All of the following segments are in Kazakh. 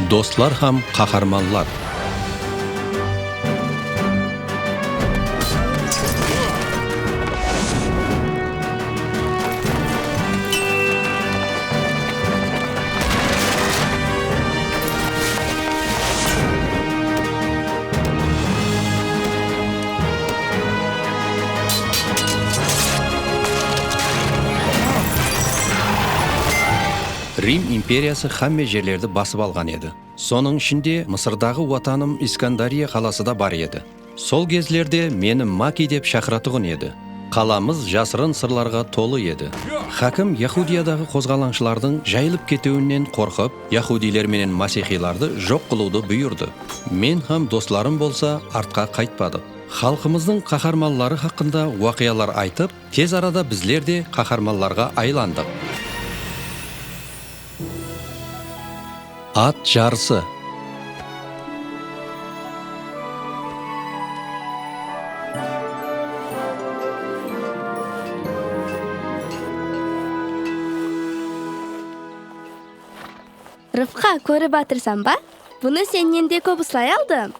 Do'stlar ham qahramonlar. Рим империясы hamma yerlerdi basib olgan edi. Soning ishinde Misrdagi vatanim Iskandariya qalasi da bar edi. Sol kezlerde meni Maki deb chaqiradigan edi. Qalamiz jasrin sirlarga to'li edi. Hakim Yahudiyadagi qo'zg'alonchilarning jayilib ketuvidan qo'rqib, Yahudilar menen Masihiylarni yo'q qiluvdi buyurdi. Men ham do'stlarim bo'lsa ortqa qaytmadim. Xalqimizning qahramonlari haqida voqealar aytib, tez arada bizlar de qahramonlarga aylandik. At jarisi. Rıfqa, ko'rib o'tirsan ba? Buni sen endi ko'p uslay oldim.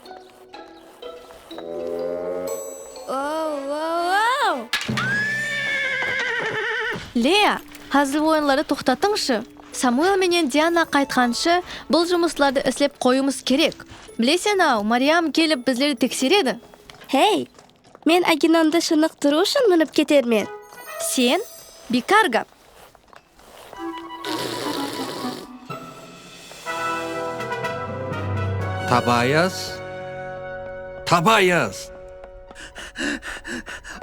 Leya, hazil o'yinlari to'xtatingchi. Samuel menен Diana qaytgancha бұл жұмысларды eslep qo'yimiz kerak. Bilasan-a, Maryam kelib bizlarni tekshiradi. Hey, men aginonda shuniqtiru uchun minib ketermen. Sen bekar gap. Tabayas.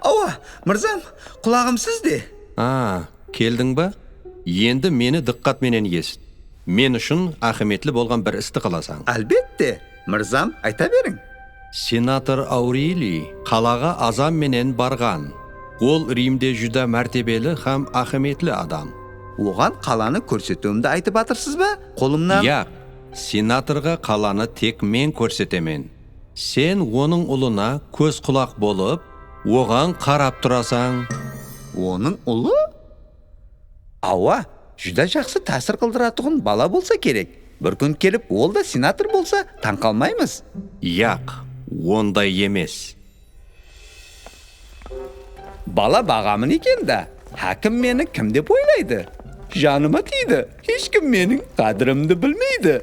Ava, mirzam, qulog'im sizda. Kelding ba? Endi meni diqqat menen eshit. Men uchun ahamiyatli bo'lgan bir isti qilasan. Albatta, mirzam, aytabering. Senator Aureli qalaga azam menen bargan. Ol Rimde juda martabeli ham ahamiyatli adam. Oğan qalani ko'rsatumda aytib atırsizmi? Qo'limdan. Yo'q, senatorga qalani tek men ko'rsatamen. Sen onun uluna ko'z quloq bo'lib, oğan qarab turasan. Onun ulu? Ava, juda yaxshi ta'sir qildiradigan bala bo'lsa kerak. Bir kun kelib, ol da senator bo'lsa, tan qalmaymiz. Yo'q, onday emas. Bala bag'amin ekenda. Hakim meni kim deb o'ylaydi? Jonima tiydi. Hech kim mening qadrimni bilmaydi.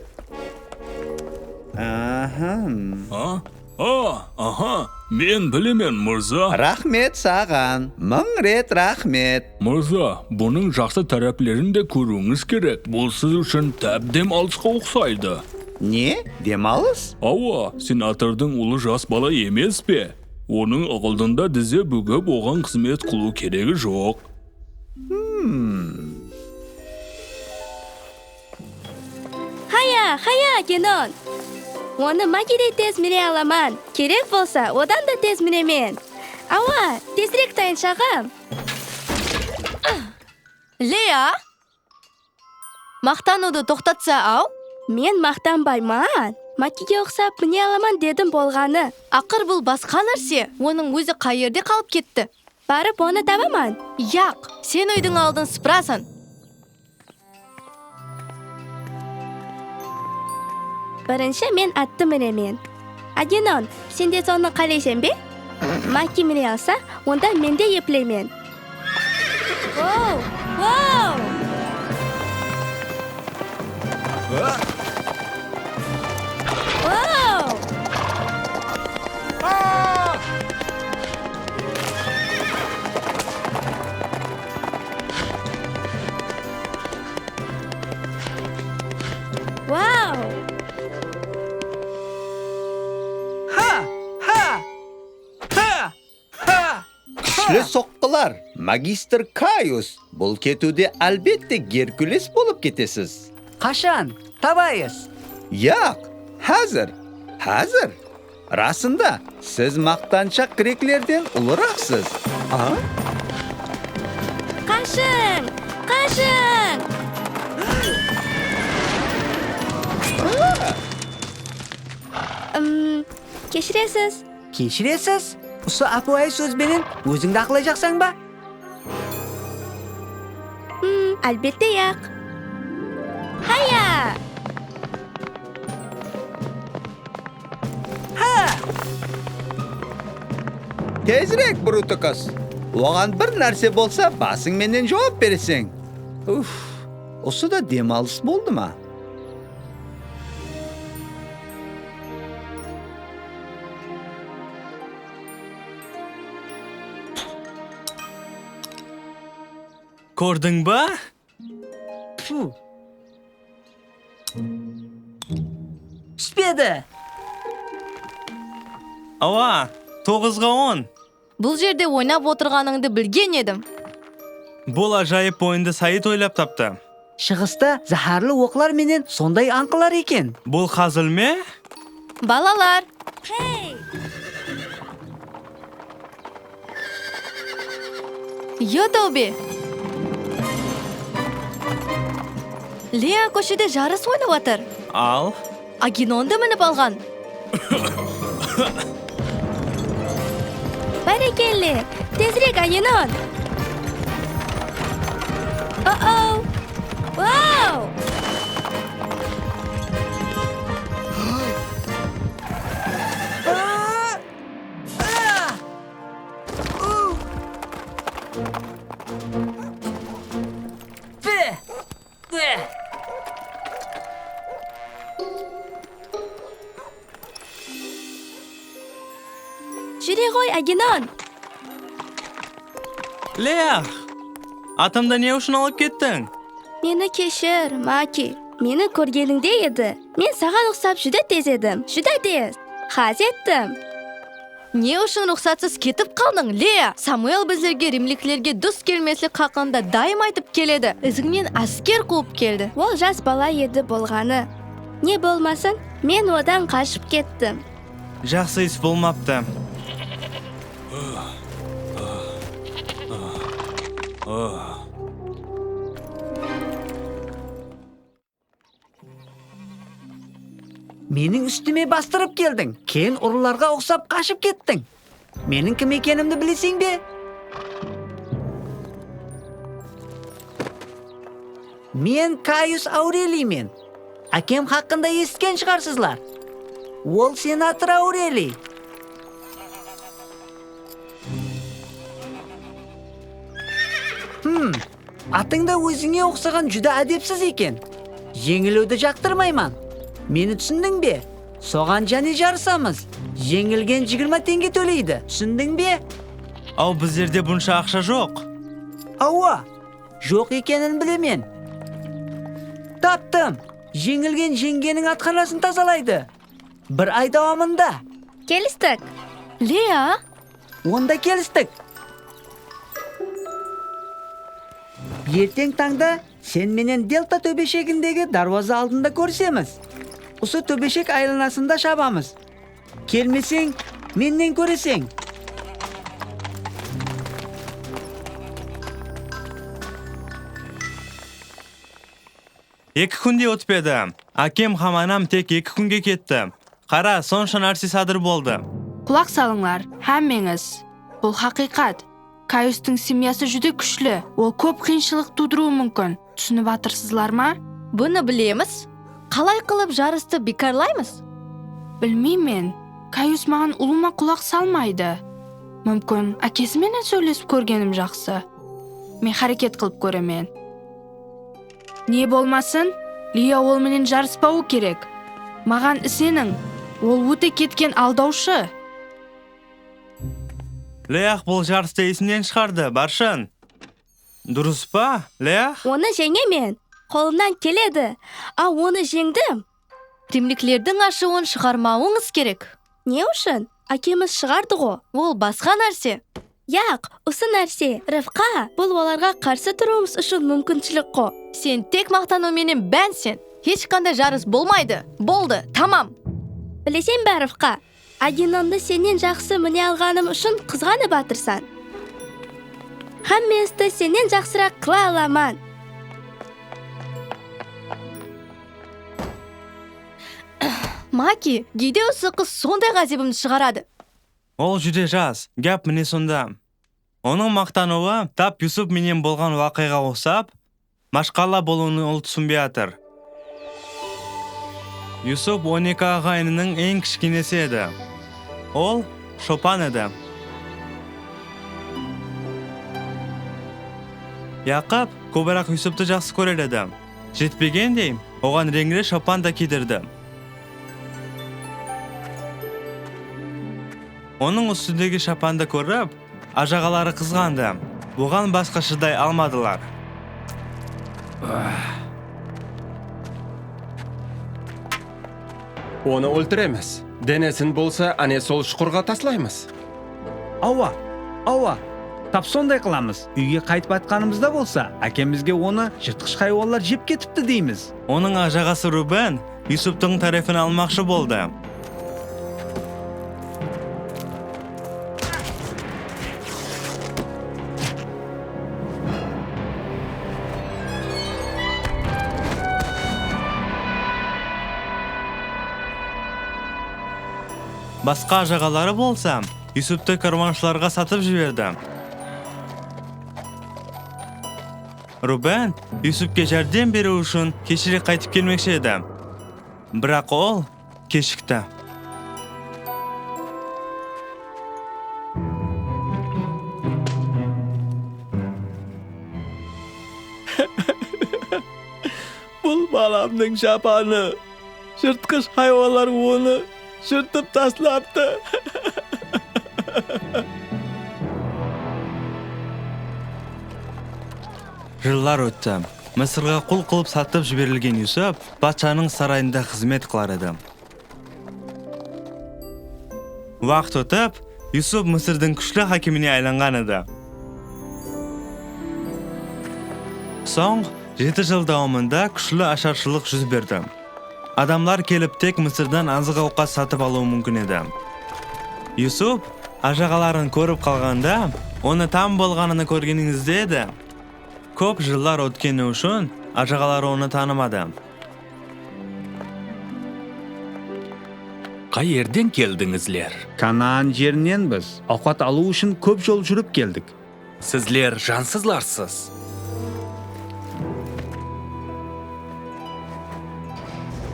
Aha, men bilaman Mirza. Rahmet sağan. Ming ret rahmet. Mirza, buning yaxshi taraflarini da ko'ringiz kerak. Bu siz uchun tabdim olishga o'xshaydi. Ne? Demaliz? Ava, senatorning uli jas bola emas-pe? Onun oldinda dizi bugib o'g'an xizmat qilib keragi yo'q. Haya, Genon. Onu Magi'de tez mine alaman. Kerek bo'lsa, odan da tez minemen. Ava, tezrek tayin shag'am. Leya, maqtanuvni to'xtatsa-au. Men maqtanbayman. Makiga o'xshab mine alaman dedim bo'lgani. Aqir bu boshqa narsa. Оның o'zi qayerda qolib ketdi? Barib onu tavaman. Yo'q, sen uyning oldin supurasan. Birinchi men atdi minemen. Agenon, sen de sonni qalaysan be? Maki mine olsa, unda menda yeplaymen. Wow! Wow! Kuchli soqqilar, Magister Caius. Bu ketuvda albatta Gerkules bo'lib ketasiz. Qachon? Tabayas. Yo'q, hozir. Rasmda siz maqtanchoq greklardan ulug'roqsiz. Qashin! Kechirasiz. Usta apoy so'z bilan o'zingni aqlayacaqsan-ba? Albatta yo'q. Haya! Tezірек Bruto қыз. Оған бір нәрсе болса, басың менен жауап бересің. Уф, осы да демалыс болды ма? Көрдің ба? Фу. Түспеді. Ава, 9-ға 10. Бұл жерде ойнап отырғаныңды білген едім. Бұл ажайып ойынды Саид ойлап тапты. Шығыста зәһәрлі оқлар менен сондай аңқылар екен. Бұл қазыл ме? Балалар, Йо тәубе. Лея көшеде жарыс ойнап отыр. Ал. Агинонды мініп алған. Бәрекелді. Тезірек, Агинон. О-оу. Вау! Жүре ғой, Агинон. Лея, атымды не үшін алып кеттің? Мені кешір, Маки. Мені көргеніңде еді. Мен саған ұқсап жүдә тез едім. Жүдә тез. Хаз еттім. Не үшін рұқсатсыз кетіп қалдың, Лея? Самуэл біздерге римліктерге дұрыс келмеслік хақында дайым айтып келеді. Ізіңмен әскер қуып келді. Ол жас бала еді болғаны. Не болмасын, мен одан қашып кеттім. Жақсы іс болмапты. Менің үстіме бастырып келдің. Кейін ұрыларға ұқсап қашып кеттің. Менің кім екенімді білесің бе? Мен Кайус Аурелиймен. Әкем хақында естіген шығарсызлар. Ол сенатор Аурелий. Атыңда өзіңе ұқсаған жүдә әдепсіз екен. Жеңілуді жақтырмайман. Мені түсіндің бе? Соған және жарысамыз. Жеңілген 20 теңге төлейді. Түсіндің бе? Ау, біздерде бұнша ақша жоқ. Ауа, жоқ екенін білемен. Таптым. Жеңілген жеңгенің атханасын тазалайды. Бір ай давамында. Келістік. Лея, Онда келістік. Ертең таңда сен менен Делта төбешегіндегі дарваза алдында көрсеміз. Осы төбешек айланасында шабамыз. Келмесең, менен көресең. Екі күнде өтпеді. Әкем хаманам тек 2 күнге кетті. Қара, сонша нәрсе садыр болды. Құлақ салыңлар, әммеңіз. Бұл хақиқат. Кайустың семьясы жүде күшлі. Ол көп қиыншылық тудыруы мүмкін. Түсініп атырсызлар ма? бұны білеміз. Қалай қылып жарысты бекарлаймыз? Білмеймен. Кайус маған ұлыма құлақ салмайды. Мүмкін, әкесіменен сөйлесіп көргенім жақсы. Мен харекет қылып көремен. Не болмасын, Лия ол менен жарыспауы керек. Маған ісенің, ол өте кеткен алдаушы. Леях бұл жарысты есімнен шығарды, баршын. Дұрыс па, Леях? Оны жеңемен. Қолымнан келеді. А оны жеңдім. Римліктердің ашуын шығармауыңыз керек. Не үшін? Әкеміз шығарды ғой. Ол басқа нәрсе. Яқ, осы нәрсе. Рывқа, бұл оларға қарсы тұруымыз үшін мүмкіншілік қо. Сен тек мақтануменен бәнсен. Ешқандай жарыс болмайды. Болды, тамам. Білесен бә, Рывқа? Агинонды сенен жақсы міне алғаным үшін қызғаны батырсан. Хамместі сенен жақсырақ қыла аламан. Маки, кейде осы қыз сондай ғазебімді шығарады. Ол жүде жас, гәп міне сонда. Оның мақтануы тап Юсуп менен болған вақиға ұқсап, машқала болуын ол түсінбей атыр. Юсуп 12 ағайынының ең кішкенесі еді. Ол Шопан edi. Яқып көбірек Юсупты жақсы көрер еді. Жетпегендей, оған реңгілі шопан да кидірді. Оның үстіндегі шапанды көріп, ажағалары қызғанды. Оған басқа шыдай алмадылар. Оны өлтіреміз. Денесін болса, ане сол шұқырға таслаймыз. Ауа, тап сондай қыламыз. Үйге қайтып атқанымызда болса, әкемізге оны жыртқыш хайуандар жеп кетіпті дейміз. Оның ажағасы Рубен Юсуптың тарифін алмақшы болды. Басқа ажағалары болса, Юсупты карваншыларға сатып жіберді. Рубен Юсупке жәрдем беру үшін кешірек қайтып келмекші еді. Бірақ ол кешікті. Бұл баламның шапаны. Жыртқыш хайуанлар оны жыртып таслапты. Жылдар өтті. Мысырға құл қылып сатып жіберілген Юсуп патшаның сарайында қызмет қылар еді. Уақыт өтіп, Юсуп Мысырдың күшлі хакиміне айланған еді. Соң 7 жыл дауымында күшлі ашаршылық жүз берді. Адамлар келіп тек Мысырдан азық ауқат сатып алуы мүмкін еді. Юсуп ажағаларын көріп қалғанда, оны там болғанını көргеніңізде еді. Көп жылдар өткені үшін ажағалары оны танымады. Қай жерден келдіңізлер? Канаан жерінен біз ауқат алу үшін көп жол жүріп келдік. Сізлер жансызларсыз.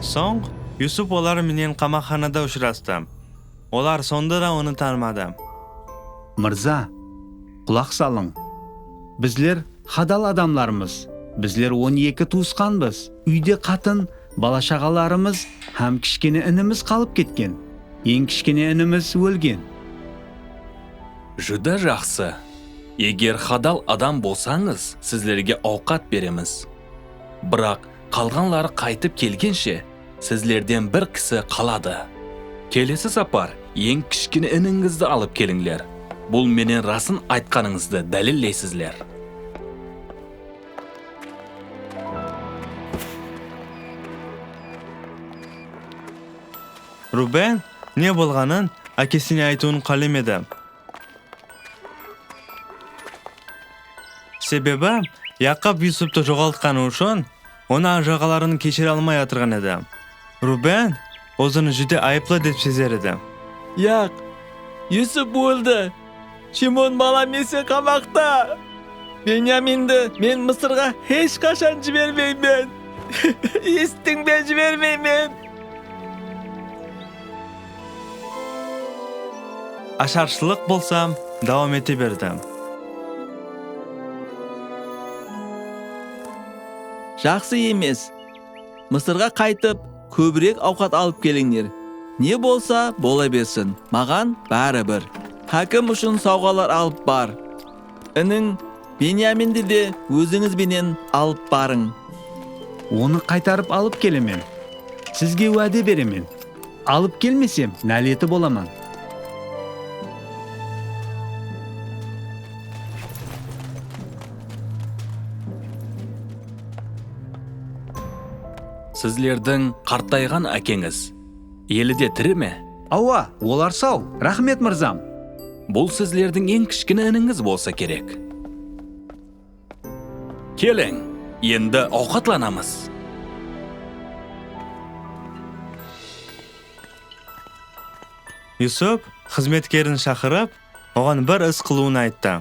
Соң, Юсуп олар менен қамақханада ұшырасты. Олар сонда да оны танымады. Мырза, құлақ салың. Біздер хадал адамларымыз. Біздер 12 туысқанбыз. Үйде қатын, бала-шағаларымыз, һәм кішкене ініміз қалып кеткен. Ең кішкене ініміз өлген. Жүда жақсы. Егер хадал адам болсаңыз, сізлерге ауқат береміз. Бірақ қалғанлары қайтып келгенше, сізлерден бір кісі қалады. Келесі сапар ең кішкене ініңізді алып келіңлер. Бұл менен расын айтқаныңызды дәлелдейсізлер. Рубен не болғанын әкесіне айтуын қалемеді. Себебі Яқып Юсупты жоғалтқаны үшін оны ажағаларын кешіре алмай отырған еді. Рубен өзіні жүде айыплы деп сезер еді. Яқ, Юсуп өлді. Шимон балам есе қамақта. Беньяминді мен Мысырға еш қашан жібермеймін. Естің бе, жібермеймін. Ашаршылық болсам, давам ете берді. Жақсы емес. Мысырға қайтып, көбірек ауқат алып келіңдер. Не болса, бола берсін. Маған бәрі бір. Хакім үшін сауғалар алып бар. Інің Беньяминді де өзіңіз бенен алып барың. Оны қайтарып алып келемен. Сізге уәде беремен. Алып келмесем, нәлеті боламан. Сізлердің қартайған әкеңіз еліде тірі ме? Ауа, олар сау. Рахмет мырзам. Бұл сізлердің ең кішкене ініңіз болса керек. Келің, енді ауқатланамыз. Юсуп қызметкерін шақырып, оған бір іс қылуын айтты.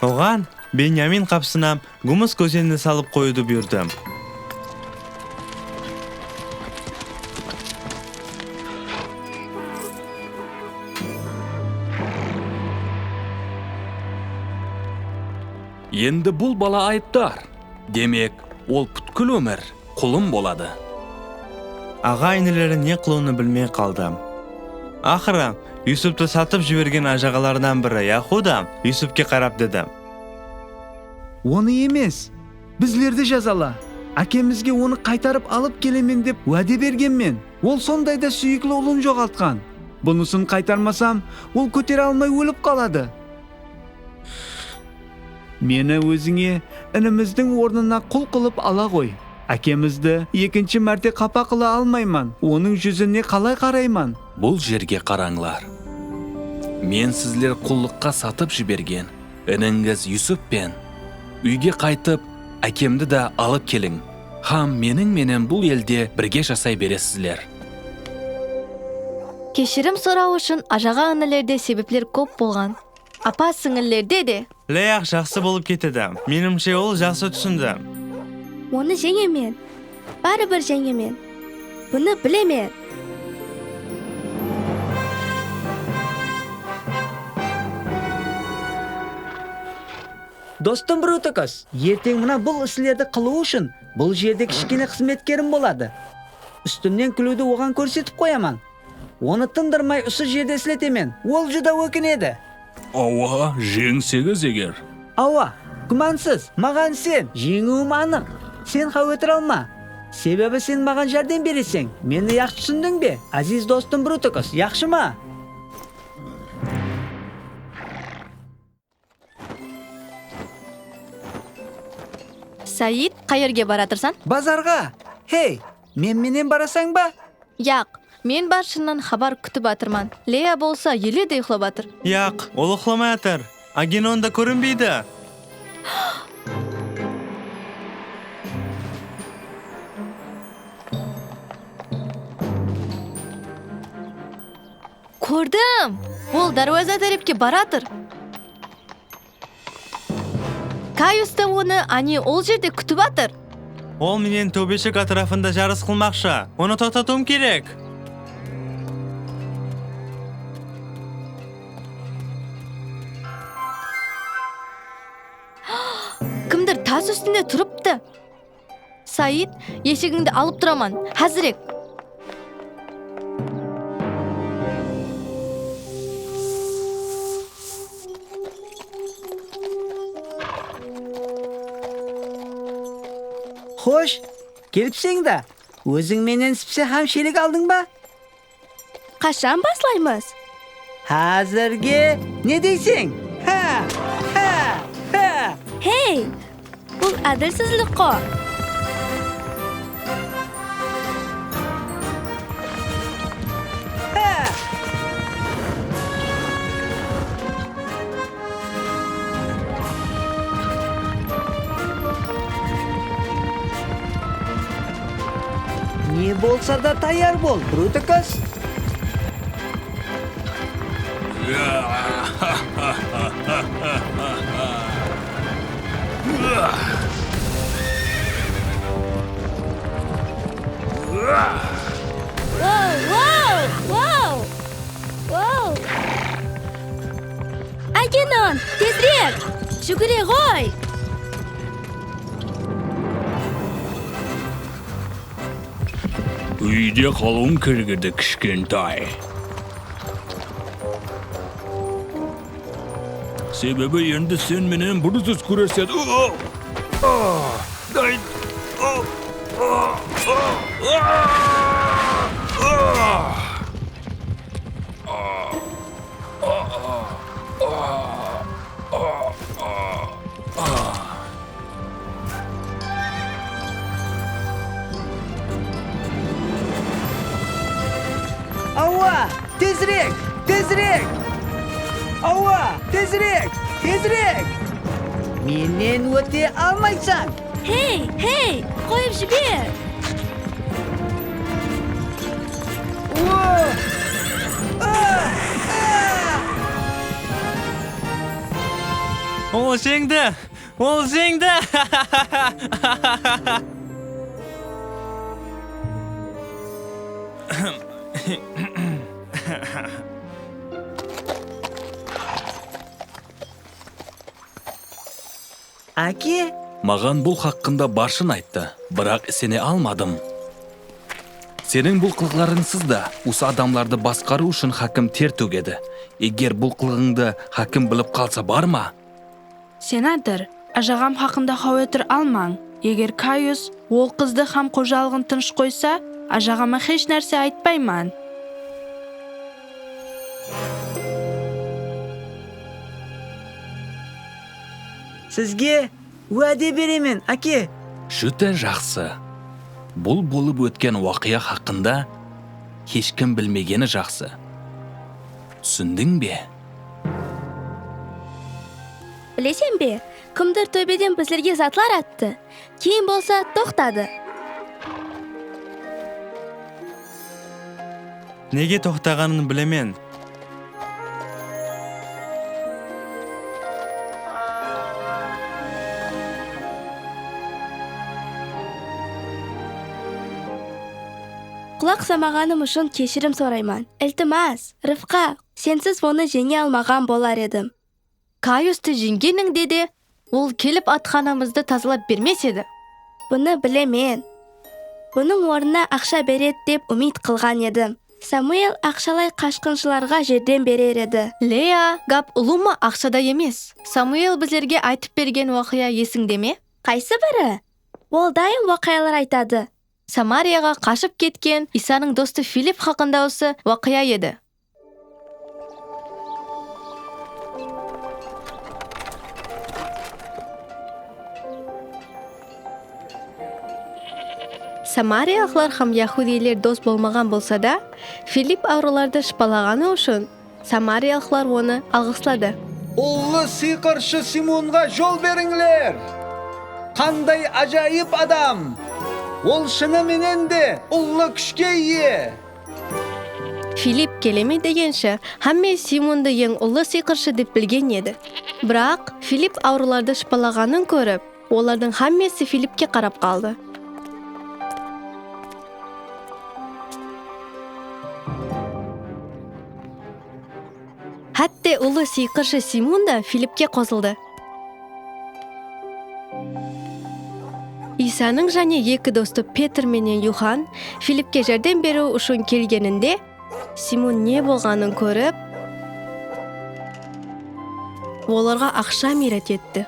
Оған Беньямин қапсына гумус көзеніне салып қойуды бұйырды. Endi бұл бала айыптар. Демек, ол бүткіл өмір құлым болады. Аға инелері не қылуыны білмей қалдым. Ақыры, Юсупты сатып жіберген ажағалардан бірі Яхуда Юсупке қарап деді. Оны емес, біздерді жазала. Әкемізге оны қайтарып алып келемен деп уәде бергенмен, ол сондайда сүйіклі ұлын жоғалтқан. Бұнысын қайтармасам, ол көтере алмай өліп қалады. Мені өзіңе ініміздің орнына құл қылып ала қой. Әкемізді екінші мәрте қапа қыла алмайман. Оның жүзіне қалай қарайман? Бұл жерге қараңлар. Мен сізлер құллыққа сатып жіберген ініңіз Юсуппен үйге қайтып, әкемді да алып келің. Хам менен бұл елде бірге жасай бересіздер. Кешірім сұрау үшін ажаға інілерде себеплер көп болған. Апа сіңілерде де. Лея жақсы болып кетеді. Менімше ол жақсы түсінді. Оны жеңемен. Бәрібір жеңемен. Бұны білемен. Достым Брутакас, ертең мына бұл іслерді қылу үшін бұл жерде кішкене қызметкерім болады. Үстімнен күлуді оған көрсетіп қояман. Оны тындырмай үсі жерде іслетемен. Ол жүда өкінеді. Ауа, жеңсеңіз егер. Ауа, күмәнсіз, маған сен, жеңуім анық. Сен қауетір алма. Себебі сен маған жәрдем бересің. Мені яқшы түсіндің бе? Азиз достым Брутакас, яқшы ма? Саид, қайерге баратырсан? Базарға. Хей, менен барасаң ба? Яқ, мен баршынан хабар күтіп атырман. Лея болса еле де ұйқлап атыр. Яқ, ол ұқламай атыр. Агенон да көрінбейді. Көрдім! Ол даруаза тарепке баратыр. Кайусты оны ани ол жерде күтіп атыр. Ол менен төбешік атрафында жарыс қылмақшы. Оны тоқтатуым керек. Кімдір тас үстінде тұрыпты. Саид, есігіңді алып тұраман. Хәзірек. Хош, келіпсең да. Өзің менен сіпсе хамшелік алдың ба? Қашан баслаймыз? Хәзірге не дейсің? Хей, бұл әділсізлік қой. Не болса да таяр бол, Брутакас. Воу! Агенон, тезірек! Жүгіре ғой! Үйде қалуың кергеді кішкентай. Себебі енді сен менен бұрысыз көреседі. Ауа, тезірек! Тезірек! Ауа, тезірек! Тезірек! Менен өте алмайсың! Хей, қойып жібер! Ол жеңді! Ол жеңді! Ake, Маған бұл хақында баршын айтты, бірақ сене алмадым. Сенің бұл қылғыларынсыз да осы адамларды басқару үшін хакім тер төгеді. Егер бұл қылығыңды хакім біліп қалса бар ма? Сенатор, ажағам хақында хаватыр алмаң. Егер Кайус ол қызды хам қожалығын тыныш қойса, ажағама хеш нәрсе айтпайман. sizga va'da beraman, aka. Juda жақсы. Бұл болып өткен уақия хақында ешкім білмегені жақсы. Түсіндің бе? Білесен бе, кімдір төбеден біздерге затлар атты. Кейін болса тоқтады. Неге тоқтағанын білемен. Құлақ самағаным үшін кешірім сұрайман. Iltimos, Rifqa, сенсіз оны жеңе алмаған болар едім. Кайусты жеңгенің деді, ол келіп атханамызды тазалап бермес еді. Бұны білемен. Бұның орнына ақша берет деп үміт қылған едім. Самуэл ақшалай қашқыншыларға жерден берер еді. Лея, гап ұлыма ақшада емес. Самуэл біздерге айтып берген уақия есіңде ме? Қайсы бірі? Ол дайым уақиялар айтады. Самарияға қашып кеткен Исаның досты Филипп хақында осы уақия еді. Самариялықтар һәм яһудилер дос болмаған болса да, Филипп ауруларды шипалағаны үшін Самариялықтар оны алғыслады. Ұлы сиқыршы Симонға жол беріңлер. Қандай ажайып адам. Ол шынымен де ұлы күшке ие. Филипп келеме дегенше, һәмме Симонды ең ұлы сиқыршы деп білген еді. Бірақ Филипп ауруларды шипалағанын көріп, олардың һәммесі Филиппке қарап қалды. Хәтте ұлы сиқыршы Симон да Филиппке қосылды. Исаның және екі досты Петр менен Юхан Филиппке жәрдем беру үшін келгенінде, Симон не болғанын көріп, оларға ақша мирет етті.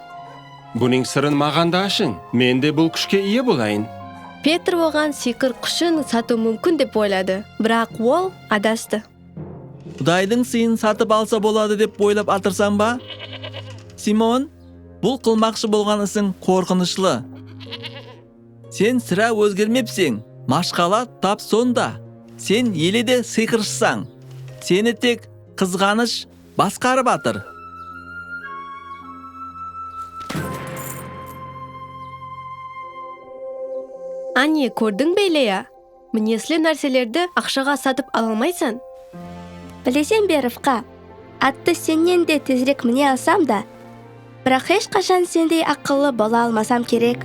Бұның сырын маған да ашын, мен де бұл күшке ие болайын. Петр оған сиқыр күшін сату мүмкін деп ойлады, бірақ ол адасты. Құдайдың сыйын сатып алса болады деп ойлап атырсам ба? Симон, бұл қылмақшы болған ісің қорқынышлы. Сен сірә өзгермепсің, машқала тап сонда. Сен еледе сиқыршысаң. Сені тек қызғаныш басқарып атыр. Ане, көрдің бе, Лея? Мінеслі нәрселерді ақшаға сатып алалмайсың. Білесен бе, Rifqa, атты сенен де тезірек міне алсам да, бірақ ешқашан сендей ақыллы бола алмасам керек.